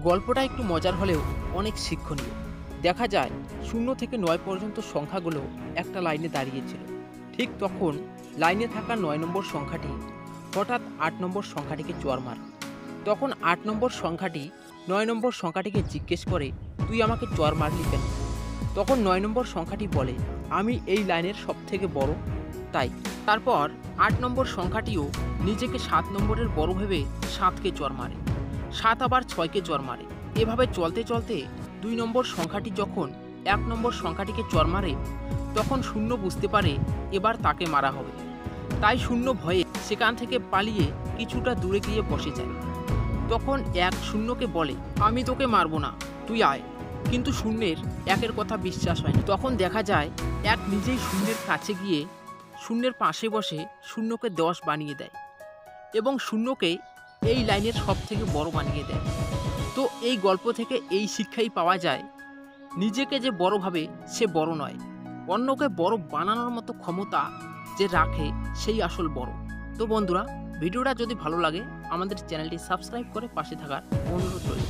গল্পটা একটু মজার হলেও অনেক শিক্ষণীয়। দেখা যায় 0 থেকে 9 পর্যন্ত সংখ্যাগুলো একটা লাইনে দাঁড়িয়েছিল। ঠিক তখন লাইনে থাকা 9 নম্বর সংখ্যাটি হঠাৎ 8 নম্বর সংখ্যাটিকে চড় মারে। তখন 8 নম্বর সংখ্যাটি 9 নম্বর সংখ্যাটিকে জিজ্ঞেস করে, তুই আমাকে চড় মারলি কেন? তখন 9 নম্বর সংখ্যাটি বলে, আমি এই লাইনের সব থেকে বড়, তাই। তারপর 8 নম্বর সংখ্যাটিও নিজেকে 7 নম্বরের বড় ভেবে 7কে চড় মারে। 7 আবার 6কে চড় মারে। এভাবে চলতে চলতে 2 নম্বর সংখ্যাটি যখন 1 নম্বর সংখ্যাটিকে চড় মারে, তখন 0 বুঝতে পারে এবার তাকে মারা হবে। তাই 0 ভয়ে সেখান থেকে পালিয়ে কিছুটা দূরে গিয়ে বসে যায়। তখন 1 0কে বলে, আমি তোকে মারবো না, তুই আয়। কিন্তু 0-এর 1-এর কথা বিশ্বাস হয়নি। তখন দেখা যায় 1 নিজেই 0-এর কাছে গিয়ে 0-এর পাশে বসে 0কে 10 বানিয়ে দেয় এবং 0কে এই লাইনের সব থেকে বড় বানিয়ে দেয়। তো এই গল্প থেকে এই শিক্ষাই পাওয়া যায়, নিজেকে যে বড় ভাবে সে বড় নয়, অন্যকে বড় বানানোর মতো ক্ষমতা যে রাখে সেই আসল বড়। তো বন্ধুরা, ভিডিওটা যদি ভালো লাগে আমাদের চ্যানেলটি সাবস্ক্রাইব করে পাশে থাকার অনুরোধ রইল।